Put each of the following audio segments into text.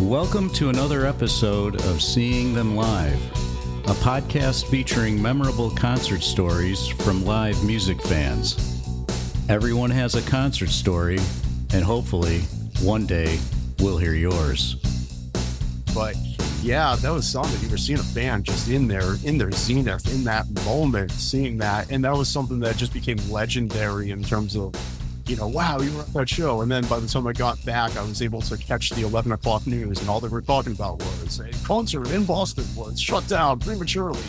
Welcome to another episode of Seeing Them Live, a podcast featuring memorable concert stories from live music fans. Everyone has a concert story, and hopefully, one day, we'll hear yours. But yeah, that was something. You were seeing a band just in their zenith, in that moment, seeing that. And that was something that just became legendary in terms of, wow, you were at that show. And then by the time I got back, I was able to catch the 11 o'clock news, and all they were talking about was a concert in Boston was shut down prematurely.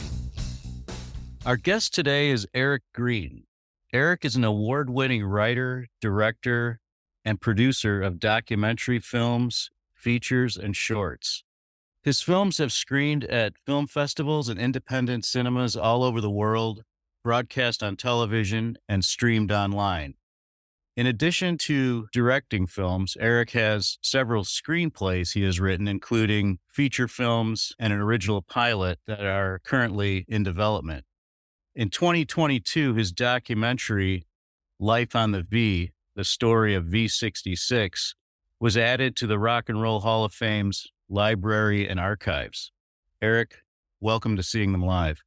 Our guest today is Eric Green. Eric is an award-winning writer, director, and producer of documentary films, features, and shorts. His films have screened at film festivals and independent cinemas all over the world, broadcast on television, and streamed online. In addition to directing films, Eric has several screenplays he has written, including feature films and an original pilot that are currently in development. In 2022, his documentary, Life on the V, the story of V66, was added to the Rock and Roll Hall of Fame's library and archives. Eric, welcome to Seeing Them Live.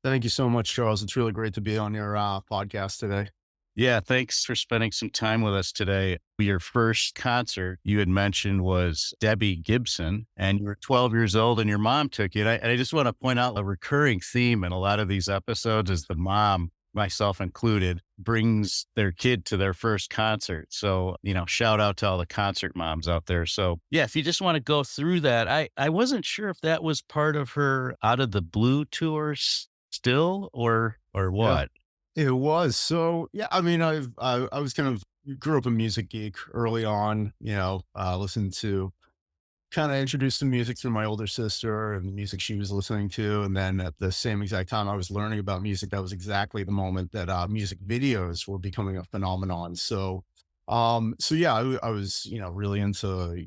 Thank you so much, Charles. It's really great to be on your podcast today. Yeah, thanks for spending some time with us today. Your first concert you had mentioned was Debbie Gibson, and you were 12 years old and your mom took you. And I just want to point out a recurring theme in a lot of these episodes is the mom, myself included, brings their kid to their first concert. So, shout out to all the concert moms out there. So yeah, if you just want to go through that, I wasn't sure if that was part of her Out of the Blue tour still or what. Yeah. It was. So, yeah, I mean, I was grew up a music geek early on, listened to, kind of introduced to music through my older sister and the music she was listening to. And then at the same exact time I was learning about music, that was exactly the moment that music videos were becoming a phenomenon. So, yeah, I was, really into,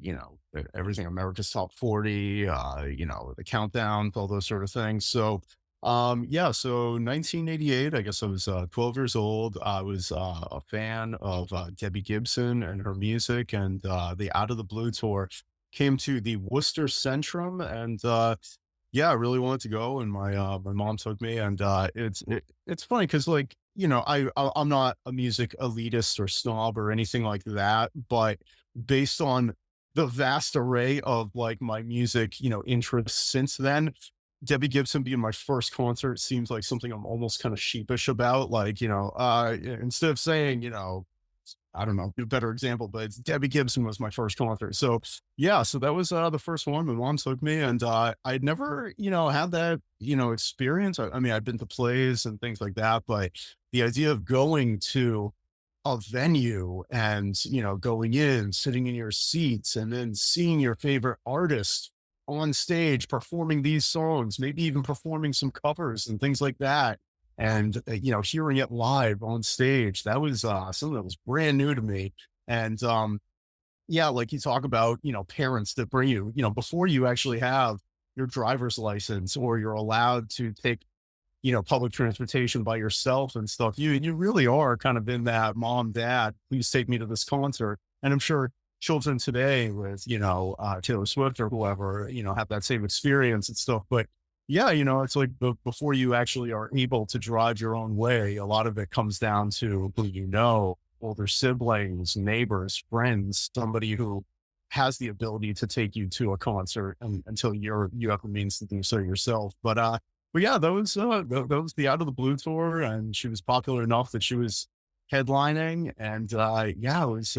everything, America's Top 40, the countdown, all those sort of things. So, so 1988, I guess I was 12 years old. I was a fan of Debbie Gibson and her music, and the Out of the Blue tour came to the Worcester Centrum, and I really wanted to go, and my mom took me, and it's funny because I'm not a music elitist or snob or anything like that, but based on the vast array of my music interests since then, Debbie Gibson being my first concert seems like something I'm almost kind of sheepish about. Instead of saying, I don't know, a better example, but it's Debbie Gibson was my first concert. So yeah, so that was the first one. My mom took me, and I'd never, had that, experience. I mean, I'd been to plays and things like that, but the idea of going to a venue and, going in, sitting in your seats, and then seeing your favorite artist on stage performing these songs, maybe even performing some covers and things like that. And, hearing it live on stage, that was something that was brand new to me. And, like you talk about, parents that bring you, before you actually have your driver's license or you're allowed to take, public transportation by yourself and stuff, you really are kind of in that mom, dad, please take me to this concert. And I'm sure children today with, Taylor Swift or whoever, have that same experience and stuff. But yeah, it's like before you actually are able to drive your own way, a lot of it comes down to who older siblings, neighbors, friends, somebody who has the ability to take you to a concert until you have the means to do so yourself. But yeah, that was the Out of the Blue tour, and she was popular enough that she was headlining, and it was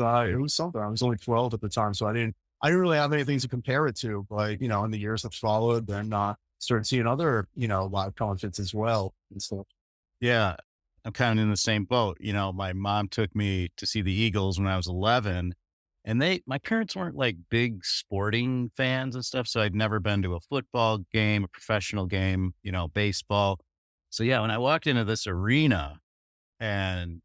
something. I was only 12 at the time, so I didn't really have anything to compare it to. But in the years that followed, then started seeing other live concerts as well and stuff. Yeah, I'm kind of in the same boat. My mom took me to see the Eagles when I was 11, and my parents weren't like big sporting fans and stuff, so I'd never been to a football game, a professional game, baseball. So yeah, when I walked into this arena and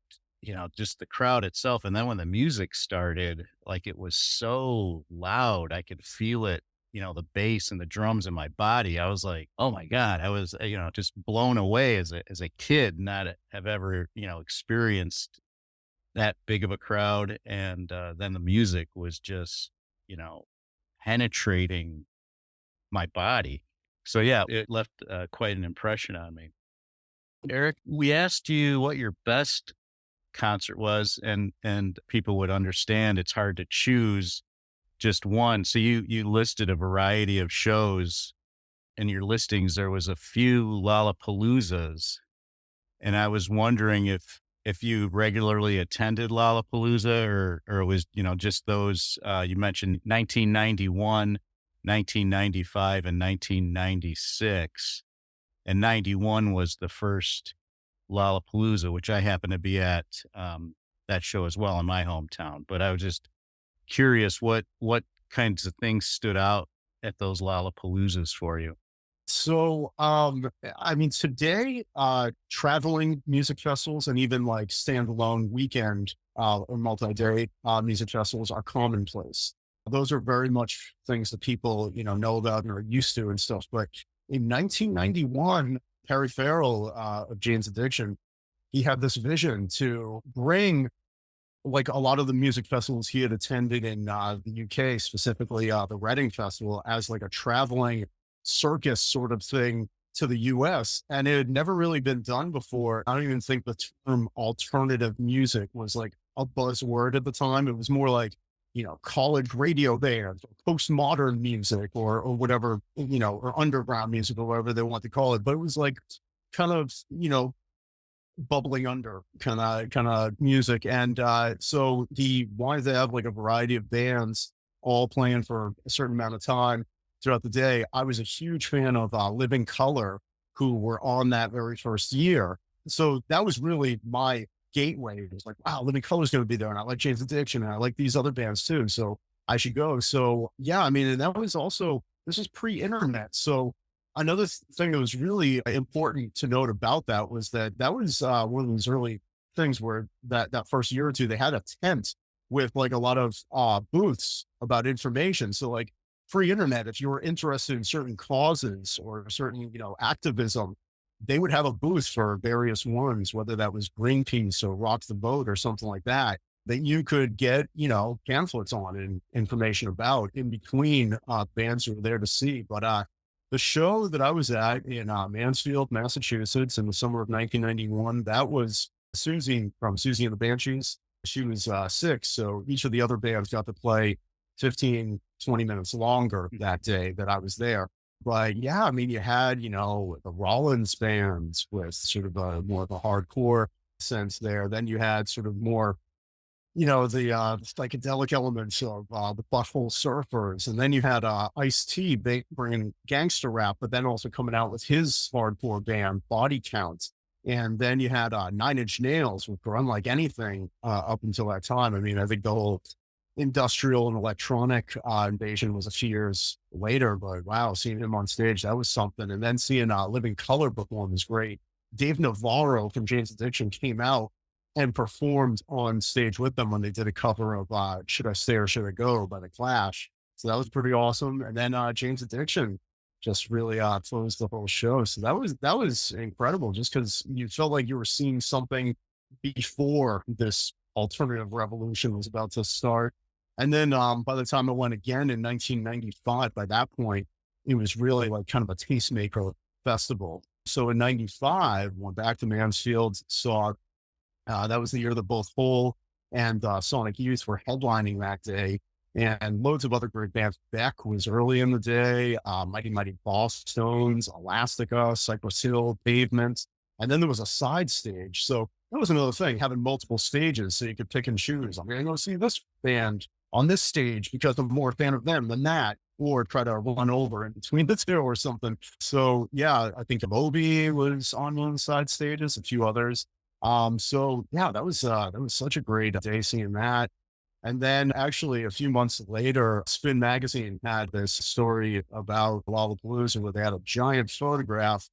just the crowd itself. And then when the music started, it was so loud, I could feel it, the bass and the drums in my body. I was like, oh my God, I was, just blown away as a kid, not have ever, experienced that big of a crowd. And then the music was just, penetrating my body. So yeah, it left quite an impression on me. Eric, we asked you what your best concert was, and people would understand it's hard to choose just one. So you listed a variety of shows in your listings. There was a few Lollapaloozas, and I was wondering if you regularly attended Lollapalooza or it was, just those you mentioned 1991, 1995, and 1996. And 91 was the first Lollapalooza, which I happened to be at that show as well in my hometown. But I was just curious what kinds of things stood out at those Lollapaloozas for you. So, I mean, today, traveling music festivals and even like standalone weekend, or multi-day, music festivals are commonplace. Those are very much things that people, know about and are used to and stuff. But in 1991, Perry Farrell, of Jane's Addiction, he had this vision to bring like a lot of the music festivals he had attended in the UK, specifically the Reading Festival, as like a traveling circus sort of thing to the US. And it had never really been done before. I don't even think the term alternative music was like a buzzword at the time. It was more like, college radio bands or postmodern music or whatever, or underground music or whatever they want to call it. But it was like kind of, bubbling under kind of music. And so he wanted to have like a variety of bands all playing for a certain amount of time throughout the day. I was a huge fan of Living Color, who were on that very first year. So that was really my gateway. It was like, wow, Living Color's going to be there. And I like Jane's Addiction and I like these other bands too. So I should go. So yeah, I mean, and that was also, this was pre-internet. So another thing that was really important to note about that was that was one of those early things where that first year or two, they had a tent with like a lot of booths about information. So like free internet, if you were interested in certain causes or certain, activism, they would have a booth for various ones, whether that was Greenpeace or Rock the Boat or something like that, that you could get, pamphlets on and information about in between bands who were there to see. But the show that I was at in Mansfield, Massachusetts in the summer of 1991, that was Susie from Susie and the Banshees. She was 6. So each of the other bands got to play 15, 20 minutes longer that day that I was there. But yeah, I mean, you had, the Rollins bands with sort of a more of a hardcore sense there. Then you had sort of more, the psychedelic elements of the Butthole Surfers. And then you had Ice-T bringing gangster rap, but then also coming out with his hardcore band, Body Count. And then you had Nine Inch Nails, which were unlike anything up until that time. I mean, I think the whole industrial and electronic invasion was a few years later, but wow, seeing him on stage, that was something. And then seeing Living Color perform was great. Dave Navarro from Jane's Addiction came out and performed on stage with them when they did a cover of Should I Stay or Should I Go by The Clash. So that was pretty awesome. And then Jane's Addiction just really closed the whole show. So that was incredible, just because you felt like you were seeing something before this alternative revolution was about to start. And then by the time I went again in 1995, by that point, it was really like kind of a tastemaker festival. So in 95, went back to Mansfield, saw that was the year that both Hole and Sonic Youth were headlining that day, and loads of other great bands. Beck was early in the day, Mighty Mighty Ballstones, Elastica, Cypress Hill, Pavement. And then there was a side stage. So that was another thing, having multiple stages so you could pick and choose. I'm going to go see this band on this stage because I'm more a fan of them than that, or try to run over in between the two or something. So yeah, I think Moby was on one of the side stages, a few others. So yeah, that was such a great day seeing that. And then actually a few months later, Spin Magazine had this story about Lollapalooza where they had a giant photograph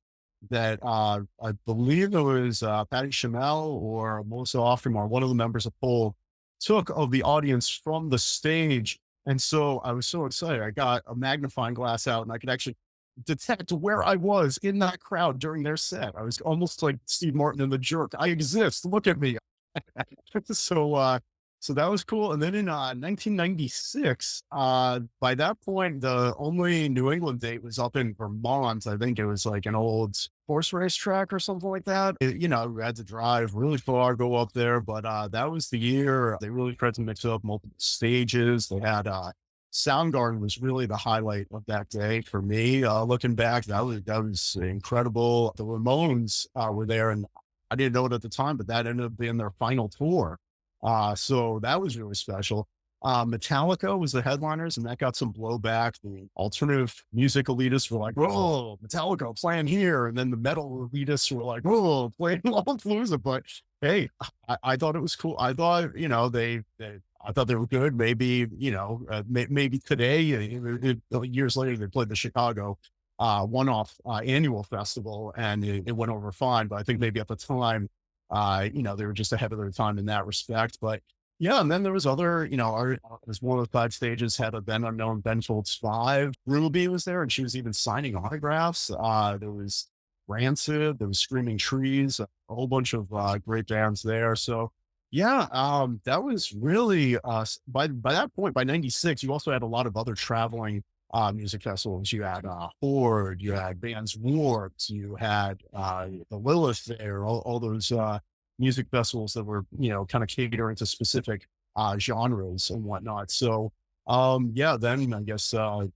that I believe it was Patty Chamel or Melissa Offermar, one of the members of Poll, took of the audience from the stage. And so I was so excited. I got a magnifying glass out and I could actually detect where I was in that crowd during their set. I was almost like Steve Martin in The Jerk. I exist. Look at me. So So that was cool. And then in 1996, by that point, the only New England date was up in Vermont. I think it was like an old horse racetrack or something like that. We had to drive really far, go up there. But that was the year they really tried to mix up multiple stages. They had Soundgarden was really the highlight of that day for me. Looking back, that was incredible. The Ramones were there, and I didn't know it at the time, but that ended up being their final tour. So that was really special. Metallica was the headliners, and that got some blowback. The alternative music elitists were like, "Whoa, Metallica playing here," and then the metal elitists were like, "Whoa, playing Lollapalooza." But hey, I thought it was cool. I thought, I thought they were good. Maybe, maybe today, years later, they played the Chicago one-off annual festival, and it went over fine. But I think maybe at the time, they were just ahead of their time in that respect. But yeah, and then there was other, there's one of the five stages had a then unknown Ben Folds 5. Ruby was there, and she was even signing autographs. There was Rancid, there was Screaming Trees, a whole bunch of great bands there. So yeah, that was really by that point, by 96, you also had a lot of other traveling music festivals. You had Horde, you had Bands Warped, you had the Lilith there, all those music festivals that were, kind of catering to specific genres and whatnot. So yeah, then I guess I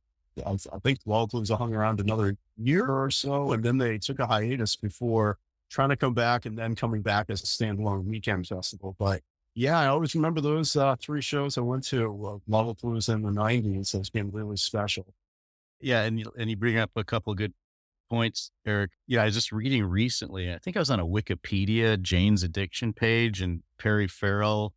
think Lollapalooza hung around another year or so, and then they took a hiatus before trying to come back and then coming back as a standalone weekend festival. But yeah, I always remember those three shows I went to, Lollapalooza in the 90s as being really special. Yeah, and you bring up a couple of good points, Eric. Yeah, I was just reading recently. I think I was on a Wikipedia Jane's Addiction page, and Perry Farrell.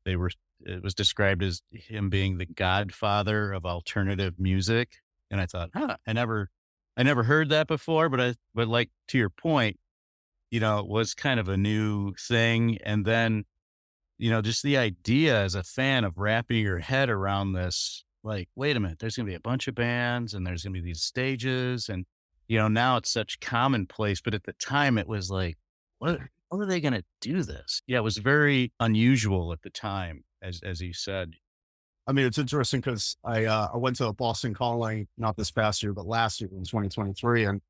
They were. It was described as him being the godfather of alternative music, and I thought, huh, I never heard that before. But like to your point, it was kind of a new thing, and then just the idea as a fan of wrapping your head around this, like, wait a minute, there's going to be a bunch of bands and there's going to be these stages. And, now it's such commonplace, but at the time it was like, what are they going to do this? Yeah, it was very unusual at the time, as you said. I mean, it's interesting because I went to Boston Calling, not this past year, but last year in 2023. And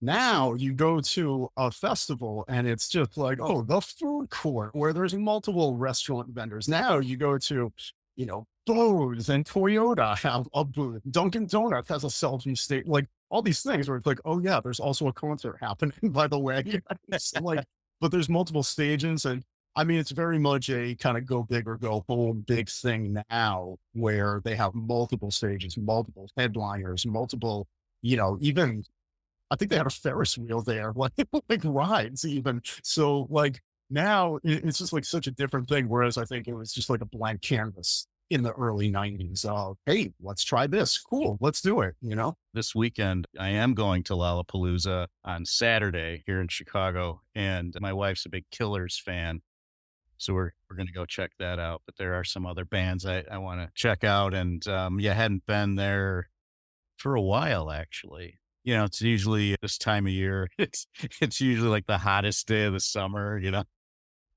now you go to a festival and it's just like, oh, the food court where there's multiple restaurant vendors. Now you go to, Bose and Toyota have a booth. Dunkin' Donuts has a selfie state, like all these things where it's like, oh yeah, there's also a concert happening, by the way. It's like, but there's multiple stages. And I mean, it's very much a kind of go big or go home big thing now where they have multiple stages, multiple headliners, multiple, even I think they had a Ferris wheel there, like rides even. So like now it's just like such a different thing. Whereas I think it was just like a blank canvas in the early 90s. Hey, let's try this. Cool. Let's do it. This weekend, I am going to Lollapalooza on Saturday here in Chicago, and my wife's a big Killers fan. So we're going to go check that out. But there are some other bands I want to check out. And yeah, hadn't been there for a while, actually. It's usually this time of year. It's usually like the hottest day of the summer.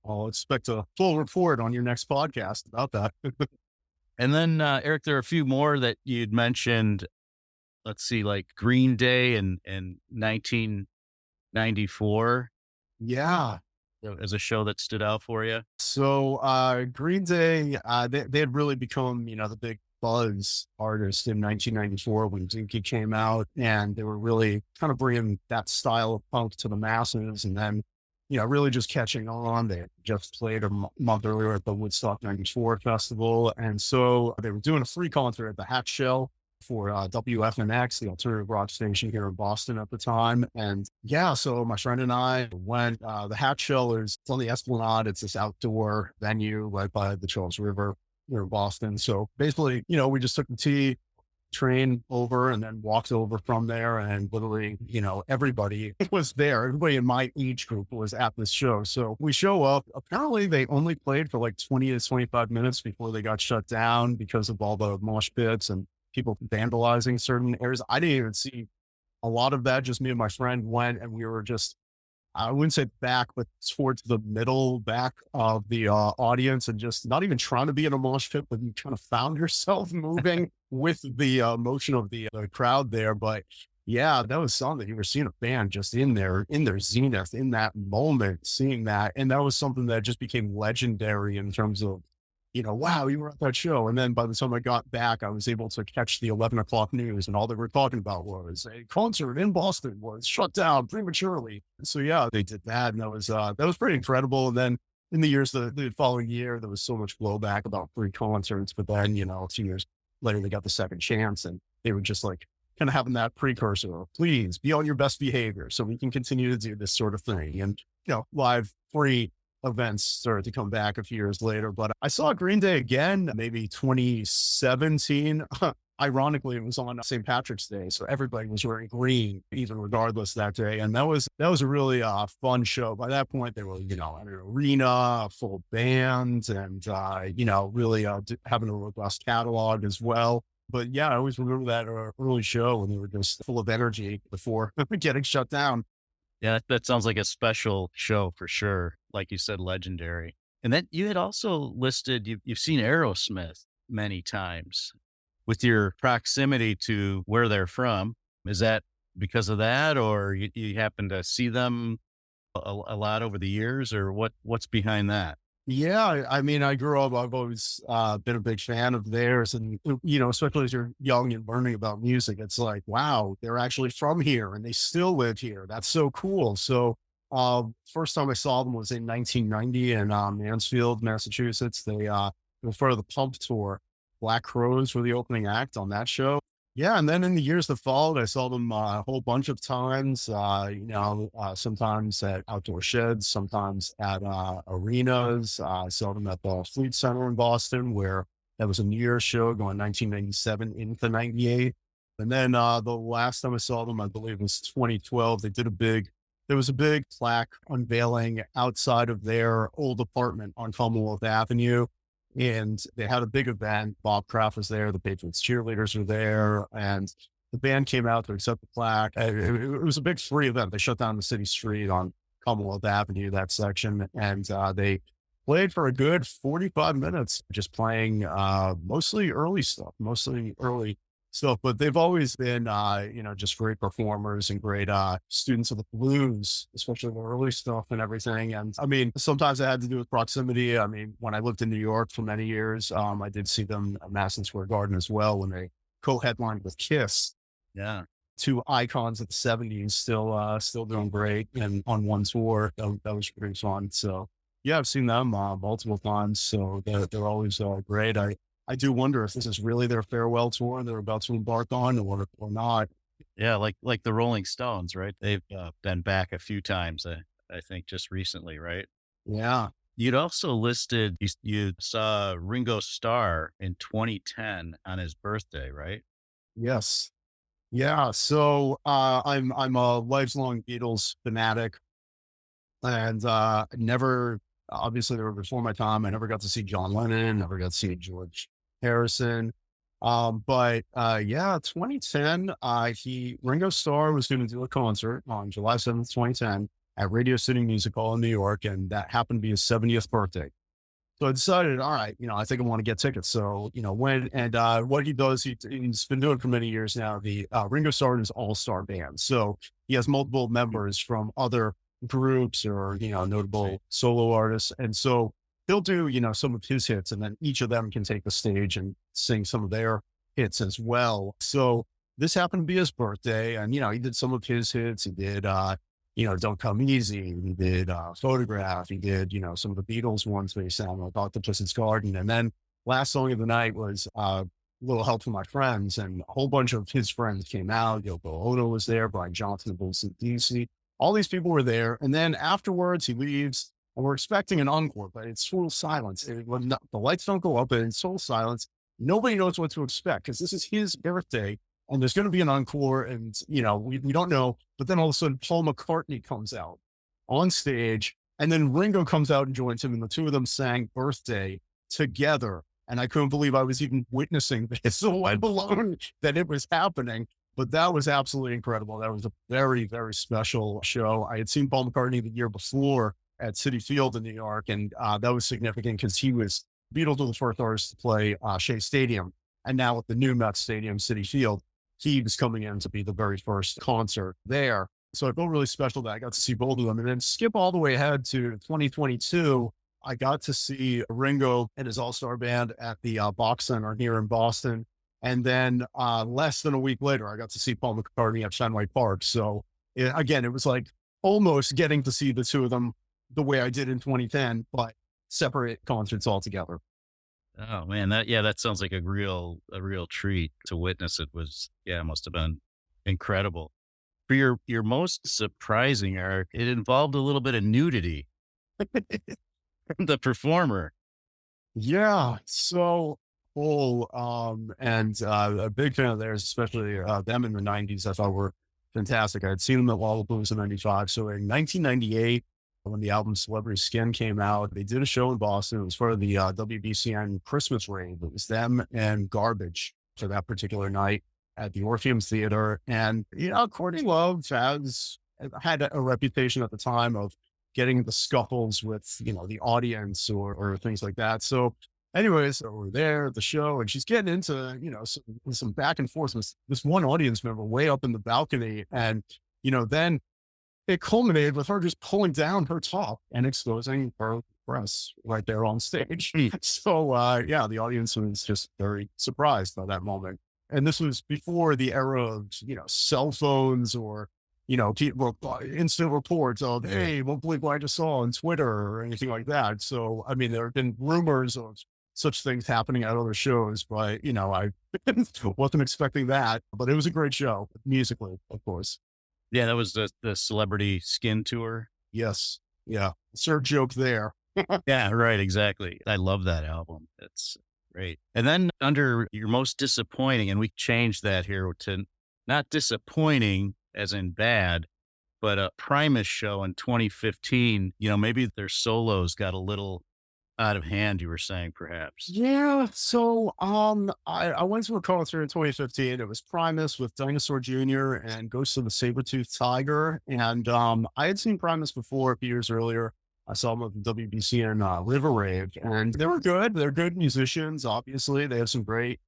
I'll expect a full report on your next podcast about that. And then, Eric, there are a few more that you'd mentioned. Let's see, like Green Day in 1994 Yeah. as a show that stood out for you. So Green Day, they had really become, the big buzz artist in 1994 when Dookie came out, and they were really kind of bringing that style of punk to the masses. And then, really just catching on. They had just played a month earlier at the Woodstock 94 festival. And so they were doing a free concert at the Hat Shell for WFNX, the alternative rock station here in Boston at the time. And yeah, so my friend and I went. The Hat Shell it's on the Esplanade. It's this outdoor venue right by the Charles River here in Boston. So basically, we just took the T train over and then walked over from there, and literally, everybody was there. Everybody in my age group was at this show. So we show up. Apparently they only played for like 20 to 25 minutes before they got shut down because of all the mosh pits and people vandalizing certain areas. I didn't even see a lot of that. Just me and my friend went, and we were just, I wouldn't say back, but towards the middle back of the audience, and just not even trying to be in a mosh pit, but you kind of found yourself moving with the motion of the crowd there. But yeah, that was something. You were seeing a band just in their zenith, in that moment, seeing that. And that was something that just became legendary in terms of, wow, you were at that show. And then by the time I got back, I was able to catch the 11 o'clock news, and all they were talking about was a concert in Boston was shut down prematurely. So yeah, they did that. And that was pretty incredible. And then in the years, the following year, there was so much blowback about free concerts. But then, 2 years later, they got the second chance, and they were just like kind of having that precursor of, please be on your best behavior so we can continue to do this sort of thing. And, live free events started to come back a few years later. But I saw Green Day again, maybe 2017. Ironically, it was on St. Patrick's Day, so everybody was wearing green, even regardless that day. And that was a really fun show. By that point, they were, in an arena, a full band, and really having a robust catalog as well. But yeah, I always remember that early show when they were just full of energy before getting shut down. Yeah, that sounds like a special show for sure. Like you said, legendary. And then you had also listed you've seen Aerosmith many times. With your proximity to where they're from, is that because of that, or you happen to see them a lot over the years, or what's behind that? Yeah, I mean, I grew up, I've always been a big fan of theirs. And, especially as you're young and learning about music, it's like, wow, they're actually from here and they still live here. That's so cool. So, first time I saw them was in 1990 in Mansfield, Massachusetts. They were part of the Pump Tour. Black Crowes were the opening act on that show. Yeah, and then in the years that followed, I saw them a whole bunch of times. Sometimes at outdoor sheds, sometimes at arenas. I saw them at the Fleet Center in Boston, where that was a New Year's show going 1997 into 98. And then the last time I saw them, I believe, was 2012. There was a big plaque unveiling outside of their old apartment on Commonwealth Avenue. And they had a big event. Bob Kraft was there. The Patriots cheerleaders were there. And the band came out to accept the plaque. It was a big free event. They shut down the city street on Commonwealth Avenue, that section. And they played for a good 45 minutes, just playing mostly early stuff. But they've always been, just great performers and great students of the blues, especially the early stuff and everything. And I mean, sometimes it had to do with proximity. I mean, when I lived in New York for many years, I did see them at Madison Square Garden as well when they co-headlined with Kiss. Yeah. Two icons of the '70s, still doing great and on one tour. That was pretty fun. So yeah, I've seen them multiple times. So they're always great. I do wonder if this is really their farewell tour they're about to embark on, or not. Yeah, like the Rolling Stones, right? They've been back a few times, I think just recently, right? Yeah. You'd also listed you saw Ringo Starr in 2010 on his birthday, right? Yes. Yeah. So I'm a lifelong Beatles fanatic, and never, obviously they were before my time. I never got to see John Lennon, never got to see George Harrison. Yeah, 2010, Ringo Starr was going to do a concert on July 7th, 2010 at Radio City Music Hall in New York. And that happened to be his 70th birthday. So I decided, all right, I think I want to get tickets. So, what he does, he's been doing for many years now. The Ringo Starr is all-star band. So he has multiple members from other groups or, notable solo artists. And so he'll do, some of his hits, and then each of them can take the stage and sing some of their hits as well. So this happened to be his birthday, and, he did some of his hits. He did, Don't Come Easy. He did Photograph. He did, some of the Beatles ones that he sang about the Octopus's Garden. And then last song of the night was Little Help from My Friends, and a whole bunch of his friends came out. Yoko Ono was there, Brian Johnson of DC. All these people were there. And then afterwards he leaves, and we're expecting an encore, but it's total silence. The lights don't go up, and it's total silence. Nobody knows what to expect because this is his birthday, and there's going to be an encore, and we don't know. But then all of a sudden, Paul McCartney comes out on stage, and then Ringo comes out and joins him, and the two of them sang "Birthday" together. And I couldn't believe I was even witnessing this, let alone that it was happening. But that was absolutely incredible. That was a very, very special show. I had seen Paul McCartney the year before at Citi Field in New York, and that was significant because he was Beatles were the first artist to play Shea Stadium, and now with the new Met Stadium, Citi Field, he was coming in to be the very first concert there. So it felt really special that I got to see both of them. And then skip all the way ahead to 2022. I got to see Ringo and his all-star band at the Box Center here in Boston. And then less than a week later, I got to see Paul McCartney at Fenway Park. So again, it was like almost getting to see the two of them the way I did in 2010, but separate concerts altogether. Oh man, that sounds like a real treat to witness. It was, yeah, it must have been incredible. For your most surprising arc, it involved a little bit of nudity from the performer. Yeah, so cool. And a big fan of theirs, especially them in the 90s, I thought were fantastic. I had seen them at Lollapalooza in 95. So in 1998, when the album Celebrity Skin came out, they did a show in Boston. It was for the WBCN Christmas rave. It was them and Garbage for that particular night at the Orpheum Theater. And, Courtney Love had a reputation at the time of getting the scuffles with, the audience or things like that. So anyways, so we're there at the show and she's getting into, some back and forth with this one audience member way up in the balcony. And, then it culminated with her just pulling down her top and exposing her breasts right there on stage. So, yeah, the audience was just very surprised by that moment. And this was before the era of, cell phones or, people, instant reports of, hey, won't believe what I just saw on Twitter or anything like that. So, I mean, there have been rumors of such things happening at other shows, but, I wasn't expecting that. But it was a great show, musically, of course. Yeah, that was the Celebrity Skin tour. Yes. Yeah. Insert joke there. Yeah, right, exactly. I love that album. It's great. And then under your most disappointing, and we changed that here to not disappointing as in bad, but a Primus show in 2015, maybe their solos got a little out of hand, you were saying perhaps. Yeah. So I went to a concert in 2015. It was Primus with Dinosaur Jr. and Ghost of the Saber-Toothed Tiger. And I had seen Primus before a few years earlier. I saw them at the WBCN River Rave, and they were good. They're good musicians, obviously. They have some great,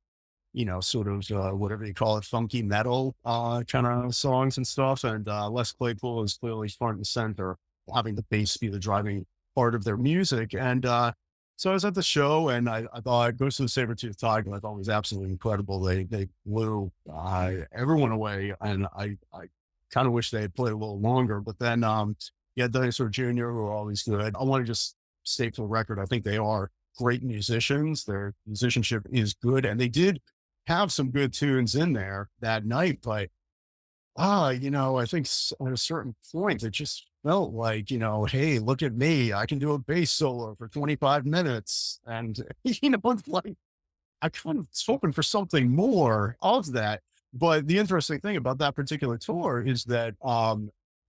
sort of whatever you call it, funky metal kind of songs and stuff. And Les Claypool is clearly front and center, having the bass be the driving part of their music. And so I was at the show and I thought Ghost of the Saber-Toothed Tiger, I thought was absolutely incredible. They blew everyone away. And I kind of wish they had played a little longer, but then yeah, Dinosaur Jr., who are always good. I want to just state for the record, I think they are great musicians. Their musicianship is good. And they did have some good tunes in there that night, but I think at a certain point, it just felt like, hey, look at me. I can do a bass solo for 25 minutes. And, it's like, I kind of was hoping for something more of that. But the interesting thing about that particular tour is that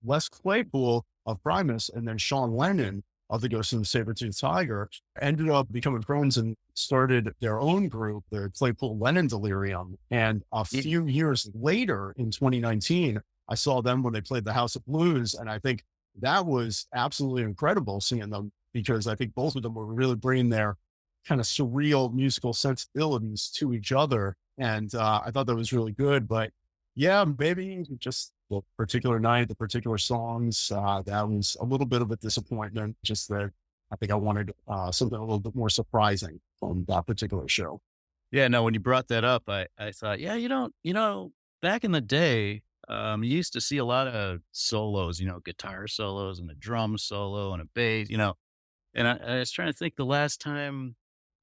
Les Claypool of Primus and then Sean Lennon of the Ghost of the Saber-Toothed Tiger ended up becoming friends and started their own group, the Claypool Lennon Delirium. And a few years later in 2019, I saw them when they played the House of Blues. And I think that was absolutely incredible seeing them because I think both of them were really bringing their kind of surreal musical sensibilities to each other. And I thought that was really good. But yeah, maybe just the particular night, the particular songs, that was a little bit of a disappointment. Just that I think I wanted something a little bit more surprising from that particular show. Yeah, no, when you brought that up, I thought, yeah, back in the day, you used to see a lot of solos, guitar solos and a drum solo and a bass, and I was trying to think the last time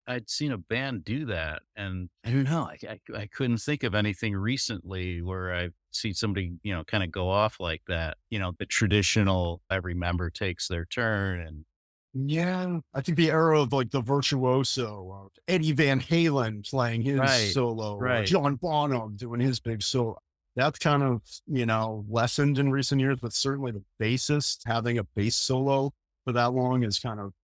I'd seen a band do that. And I don't know, I couldn't think of anything recently where I've seen somebody, kind of go off like that, the traditional every member takes their turn and Yeah, I think the era of like the virtuoso, Eddie Van Halen playing his right, solo, or right. John Bonham doing his big solo. That's kind of, lessened in recent years, but certainly the bassist having a bass solo for that long is kind of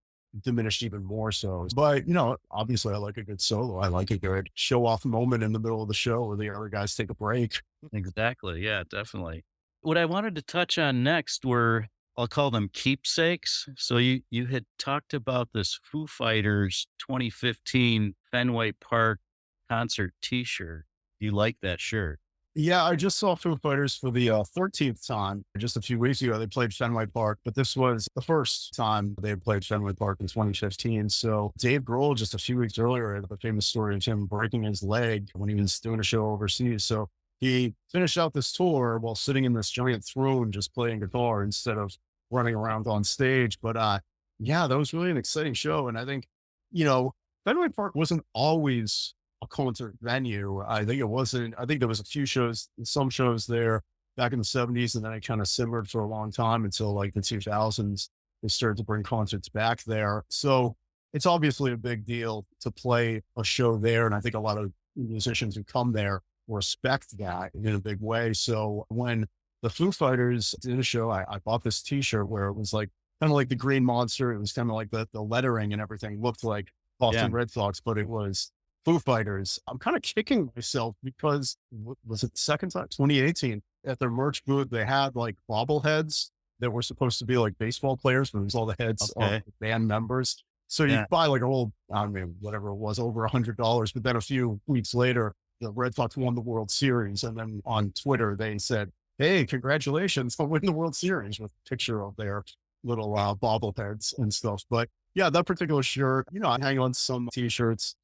diminished even more so. But, obviously I like a good solo. I like a good show off moment in the middle of the show where the other guys take a break. Exactly. Yeah, definitely. What I wanted to touch on next were, I'll call them keepsakes. So you had talked about this Foo Fighters 2015 Fenway Park concert T-shirt. You like that shirt? Yeah, I just saw Foo Fighters for the 13th time just a few weeks ago. They played Fenway Park, but this was the first time they had played Fenway Park in 2015. So Dave Grohl, just a few weeks earlier, had the famous story of him breaking his leg when he was doing a show overseas. So he finished out this tour while sitting in this giant throne, just playing guitar instead of running around on stage. But yeah, that was really an exciting show. And I think, you know, Fenway Park wasn't always a concert venue. I think it wasn't. I think there was a few shows, some shows there back in the 70s, and then it kind of simmered for a long time until like the 2000s. They started to bring concerts back there. So it's obviously a big deal to play a show there. And I think a lot of musicians who come there respect that in a big way. So when the Foo Fighters did a show, I bought this t-shirt where it was like kind of like the Green Monster. It was kind of like the lettering and everything looked like Yeah. Boston Red Sox, but it was Foo Fighters. I'm kind of kicking myself because was it the second time? 2018 at their merch booth, they had like bobbleheads that were supposed to be like baseball players, but it was all the heads of Okay. the band members. So you Yeah. buy like a whole, I mean, whatever it was, over $100. But then a few weeks later, the Red Sox won the World Series. And then on Twitter, they said, "Hey, congratulations on winning the World Series," with a picture of their little bobbleheads and stuff. But yeah, that particular shirt, I hang on some t-shirts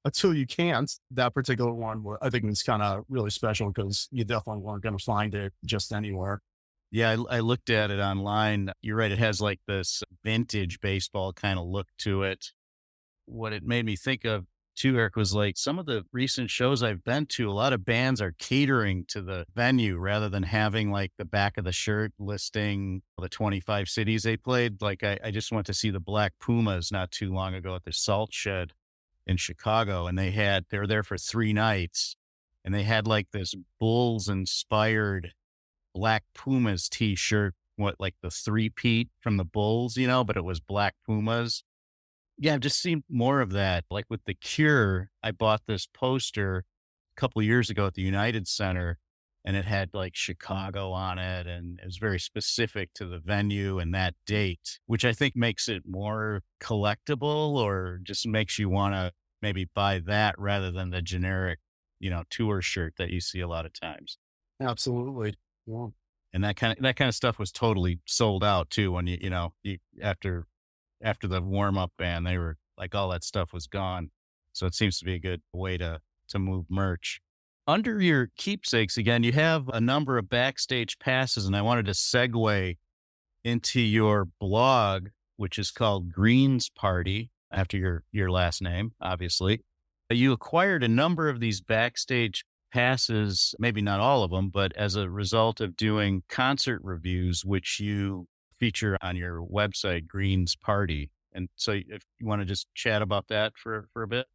until you can't. That particular one, I think was kind of really special because you definitely weren't going to find it just anywhere. Yeah, I looked at it online. You're right. It has like this vintage baseball kind of look to it. What it made me think of too, Eric, was like some of the recent shows I've been to, a lot of bands are catering to the venue rather than having like the back of the shirt listing the 25 cities they played. Like I just went to see the Black Pumas not too long ago at the Salt Shed in Chicago, and they were there for 3 nights, and they had like this Bulls inspired Black Pumas t-shirt, what, like the three-peat from the Bulls, but it was Black Pumas. Yeah, I've just seen more of that. Like with The Cure, I bought this poster a couple years ago at the United Center, and it had like Chicago on it, and it was very specific to the venue and that date, which I think makes it more collectible or just makes you want to maybe buy that rather than the generic, tour shirt that you see a lot of times. Absolutely. Yeah. And that kind of stuff was totally sold out too when you after the warm up band, they were like all that stuff was gone. So it seems to be a good way to move merch. Under your keepsakes again, you have a number of backstage passes, and I wanted to segue into your blog, which is called Green's Party, after your last name, obviously. You acquired a number of these backstage passes, maybe not all of them, but as a result of doing concert reviews, which you feature on your website, Green's Party. And so if you want to just chat about that for a bit.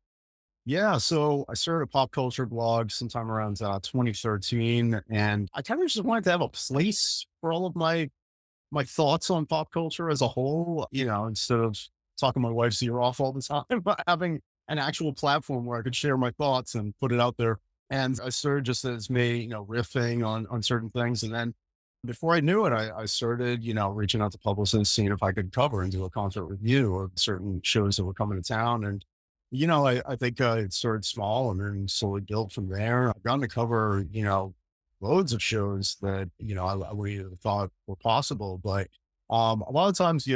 Yeah. So I started a pop culture blog sometime around 2013, and I kind of just wanted to have a place for all of my thoughts on pop culture as a whole, instead of talking my wife's ear off all the time, but having an actual platform where I could share my thoughts and put it out there. And I started just as me, riffing on certain things. And then before I knew it, I started, reaching out to publicists, seeing if I could cover and do a concert review of certain shows that were coming to town. And, I think it started small and then slowly built from there. I've gotten to cover, loads of shows that, I wouldn't even thought were possible. But a lot of times,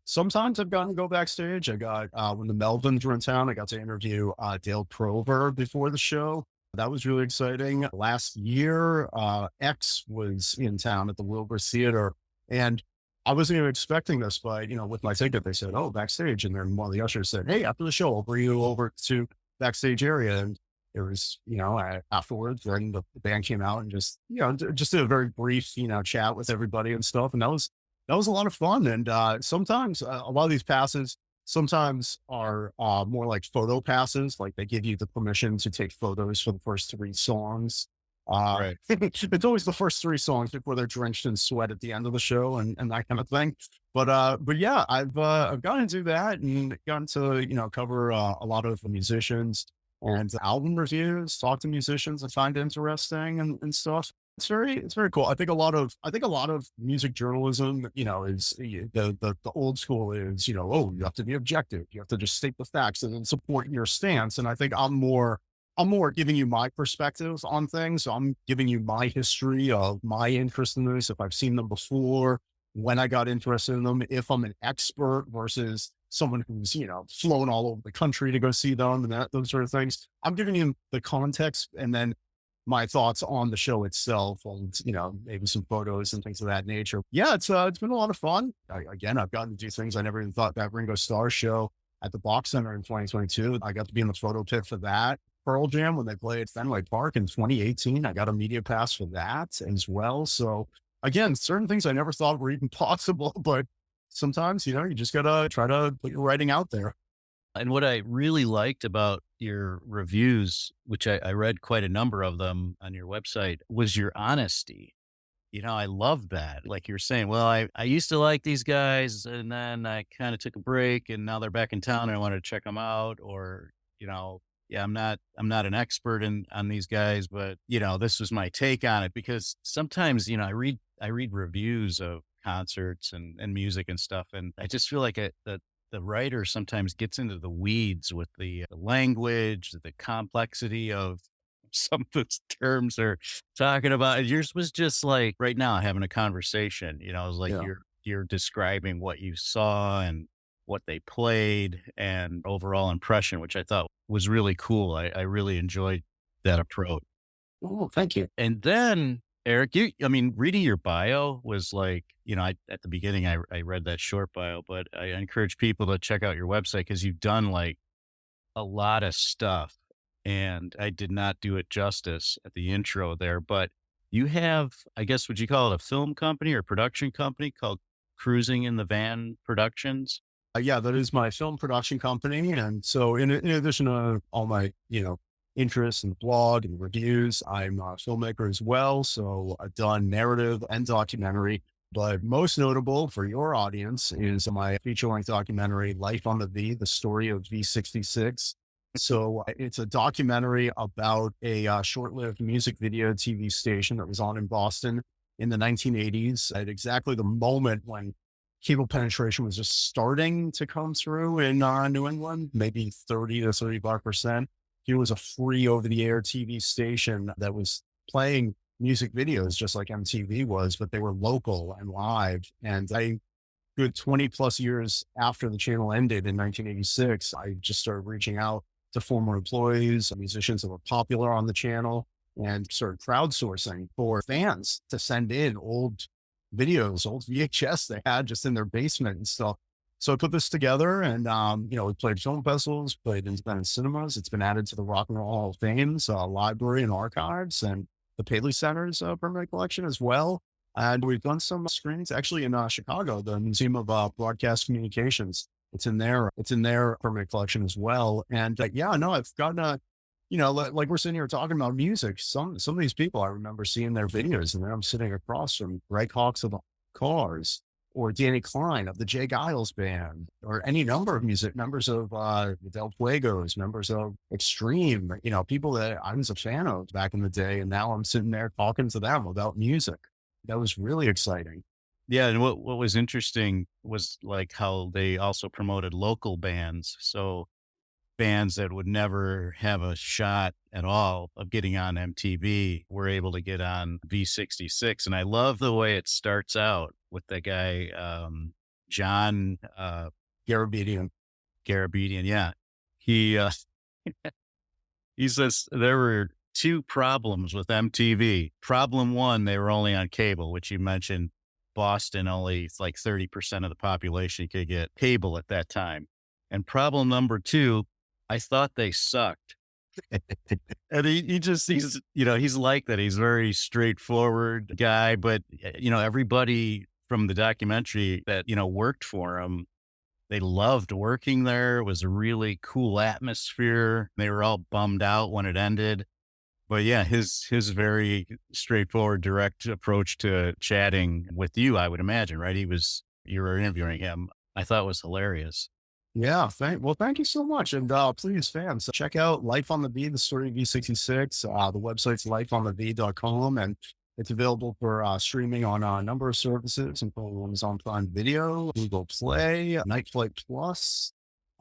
sometimes I've gotten to go backstage. I got, when the Melvins were in town, I got to interview Dale Prover before the show. That was really exciting. Last year, X was in town at the Wilbur Theater, and I wasn't even expecting this, but, with my ticket, they said, "Oh, backstage." And then one of the ushers said, "Hey, after the show, I'll bring you over to backstage area." And it was, afterwards, then the band came out and just, just did a very brief, chat with everybody and stuff. And that was a lot of fun. And sometimes a lot of these passes sometimes are more like photo passes, like they give you the permission to take photos for the first 3 songs. Right. It's always the first 3 songs before they're drenched in sweat at the end of the show and that kind of thing. But yeah, I've gotten to that and gotten to, cover, a lot of the musicians and album reviews, talk to musicians I find interesting and stuff. It's very cool. I think a lot of music journalism, is the old school is, oh, you have to be objective. You have to just state the facts and then support your stance. And I think I'm more giving you my perspective on things. So I'm giving you my history of my interest in this, if I've seen them before, when I got interested in them, if I'm an expert versus someone who's, flown all over the country to go see them and those sort of things. I'm giving you the context and then my thoughts on the show itself and, maybe some photos and things of that nature. Yeah, it's been a lot of fun. Again, I've gotten to do things I never even thought. That Ringo Starr show at the Box Center in 2022. I got to be in the photo pit for that. Pearl Jam when they played at Fenway Park in 2018. I got a media pass for that as well. So again, certain things I never thought were even possible, but sometimes, you just gotta try to put your writing out there. And what I really liked about your reviews, which I read quite a number of them on your website, was your honesty. I love that. Like you're saying, well, I used to like these guys and then I kind of took a break and now they're back in town and I wanted to check them out. Or, yeah, I'm not an expert on these guys, but this was my take on it because sometimes, I read reviews of concerts and music and stuff. And I just feel like the writer sometimes gets into the weeds with the language, the complexity of some of those terms they're talking about. Yours was just like right now having a conversation. It was like Yeah. you're describing what you saw and what they played and overall impression, which I thought was really cool. I really enjoyed that approach. Oh, thank you. And then, Eric, reading your bio was like, at the beginning, I read that short bio, but I encourage people to check out your website because you've done like a lot of stuff. And I did not do it justice at the intro there, but you have, I guess, would you call it a film company or production company called Cruising in the Van Productions? Yeah, that is my film production company. And so in addition to all my, interests in blog and reviews, I'm a filmmaker as well. So I've done narrative and documentary, but most notable for your audience is my feature length documentary, Life on the V, the story of V66. So it's a documentary about a short-lived music video TV station that was on in Boston in the 1980s at exactly the moment when cable penetration was just starting to come through in New England, maybe 30 to 35%. It was a free over-the-air TV station that was playing music videos just like MTV was, but they were local and live. And good 20 plus years after the channel ended in 1986, I just started reaching out to former employees, musicians that were popular on the channel, and started crowdsourcing for fans to send in old videos, old VHS they had just in their basement and stuff. So I put this together and, we played film festivals, played independent cinemas. It's been added to the Rock and Roll Hall of Fame's library and archives and the Paley Center's permanent collection as well. And we've done some screenings actually in Chicago, the Museum of Broadcast Communications. It's in their permanent collection as well. And yeah, no, I've gotten like we're sitting here talking about music. Some of these people I remember seeing their videos, and then I'm sitting across from Greg Hawkes of the Cars, or Danny Klein of the Jay Giles Band, or any number of music members of the Del Fuegos, members of Extreme. People that I was a fan of back in the day, and now I'm sitting there talking to them about music. That was really exciting. Yeah, and what was interesting was like how they also promoted local bands. So bands that would never have a shot at all of getting on MTV were able to get on V66. And I love the way it starts out with the guy, John Garabedian. Garabedian. Yeah. He, he says there were two problems with MTV. Problem one, they were only on cable, which you mentioned. Boston, only it's like 30% of the population could get cable at that time. And problem number two, I thought they sucked. And he's like that. He's a very straightforward guy, but everybody from the documentary that, worked for him, they loved working there. It was a really cool atmosphere. They were all bummed out when it ended. But yeah, his very straightforward, direct approach to chatting with you, I would imagine, right? You were interviewing him. I thought was hilarious. Yeah, thank you so much. And please, fans, check out Life on the V, the story of V66. The website's lifeonthev.com, and it's available for streaming on a number of services, including Amazon Prime Video, Google Play, Night Flight Plus,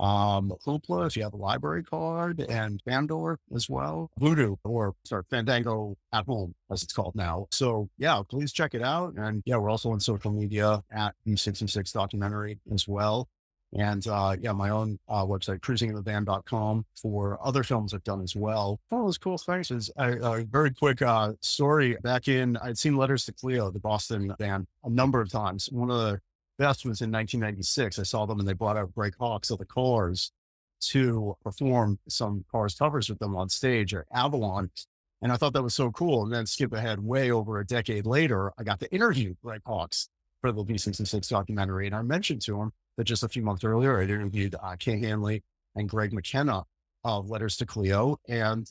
Hoopla if you have a library card, and Pandora as well. Voodoo, or sorry, Fandango at home, as it's called now. So yeah, please check it out. And yeah, we're also on social media at V66 Documentary as well. And yeah, my own website, cruisinginthevan.com, for other films I've done as well. One of those cool things is a very quick story. Back in, I'd seen Letters to Cleo, the Boston band, a number of times. One of the best was in 1996. I saw them and they brought out Greg Hawkes of the Cars to perform some Cars covers with them on stage at Avalon. And I thought that was so cool. And then skip ahead way over a decade later, I got to interview Greg Hawkes for the V66 documentary. And I mentioned to him that just a few months earlier, I interviewed Kay Hanley and Greg McKenna of Letters to Cleo. And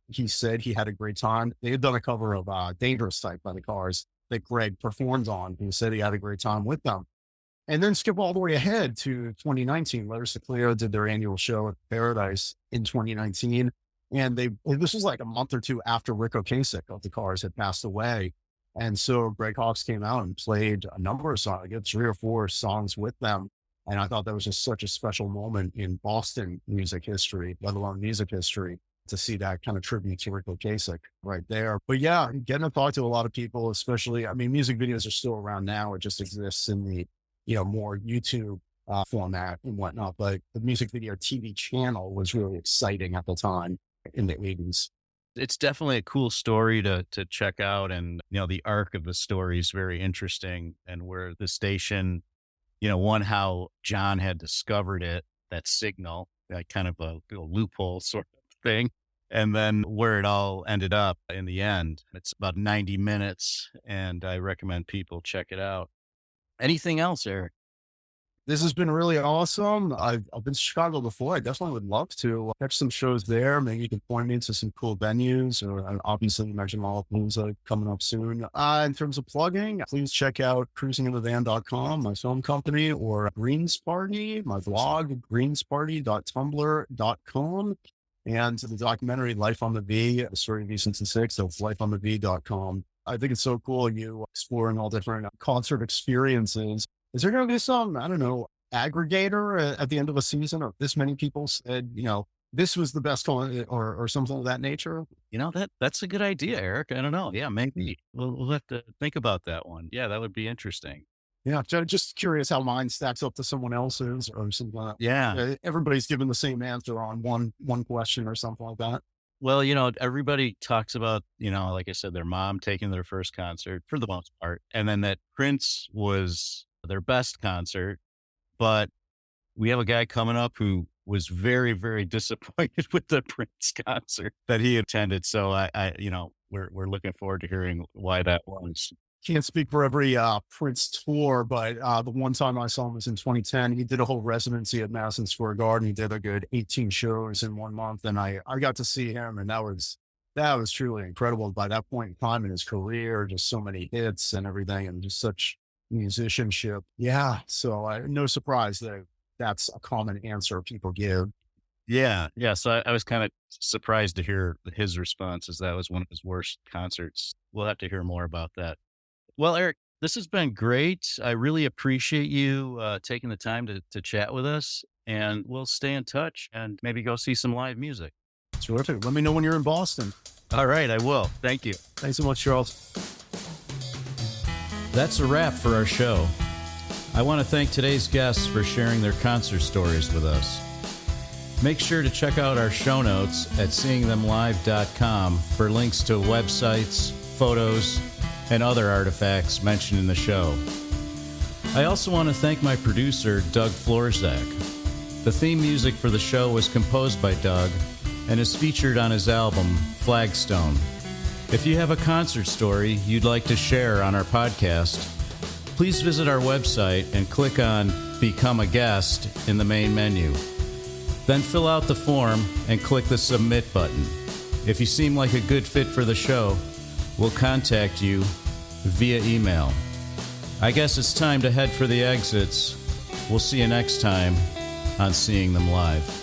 he said he had a great time. They had done a cover of Dangerous Type by the Cars that Greg performed on. He said he had a great time with them. And then skip all the way ahead to 2019. Letters to Cleo did their annual show at Paradise in 2019. And this was like a month or two after Rick Ocasek of the Cars had passed away. And so Greg Hawkes came out and played a number of songs, like 3 or 4 songs with them. And I thought that was just such a special moment in Boston music history, let alone music history, to see that kind of tribute to Rick Ocasek right there. But yeah, getting to talk to a lot of people, especially, I mean, music videos are still around now. It just exists in the, more YouTube format and whatnot. But the music video TV channel was really exciting at the time in the 80s. It's definitely a cool story to check out. And, the arc of the story is very interesting, and where the station, one, how John had discovered it, that signal, like kind of a loophole sort of thing. And then where it all ended up in the end. It's about 90 minutes, and I recommend people check it out. Anything else, Eric? This has been really awesome. I've been to Chicago before. I definitely would love to catch some shows there. Maybe you can point me to some cool venues, or obviously you mentioned Lollapalooza coming up soon. In terms of plugging, please check out cruisinginthevan.com, my film company, or Greens Party, my blog, greensparty.tumblr.com, and the documentary Life on the V, the story of V66, so lifeonthev.com. I think it's so cool, you exploring all different concert experiences. Is there going to be some, I don't know, aggregator at the end of a season, or this many people said, this was the best one, or something of that nature? That's a good idea, Eric. I don't know. Yeah, maybe we'll have to think about that one. Yeah, that would be interesting. Yeah, just curious how mine stacks up to someone else's, or something like that. Yeah. Everybody's given the same answer on one question or something like that. Well, everybody talks about, like I said, their mom taking their first concert for the most part. And then that Prince was their best concert. But we have a guy coming up who was very, very disappointed with the Prince concert that he attended. So we're looking forward to hearing why that was. Can't speak for every Prince tour, but the one time I saw him was in 2010. He did a whole residency at Madison Square Garden. He did a good 18 shows in 1 month, and I got to see him, and that was truly incredible. By that point in time in his career, just so many hits and everything, and just such musicianship. Yeah, so no surprise that that's a common answer people give. Yeah. So I was kind of surprised to hear his response, as that was one of his worst concerts. We'll have to hear more about that. Well, Eric, this has been great. I really appreciate you taking the time to chat with us, and we'll stay in touch and maybe go see some live music. Terrific. Let me know when you're in Boston. All right, I will. Thank you. Thanks so much, Charles. That's a wrap for our show. I want to thank today's guests for sharing their concert stories with us. Make sure to check out our show notes at seeingthemlive.com for links to websites, photos, and other artifacts mentioned in the show. I also want to thank my producer, Doug Florzak. The theme music for the show was composed by Doug and is featured on his album, Flagstone. If you have a concert story you'd like to share on our podcast, please visit our website and click on Become a Guest in the main menu. Then fill out the form and click the Submit button. If you seem like a good fit for the show, we'll contact you via email. I guess it's time to head for the exits. We'll see you next time on Seeing Them Live.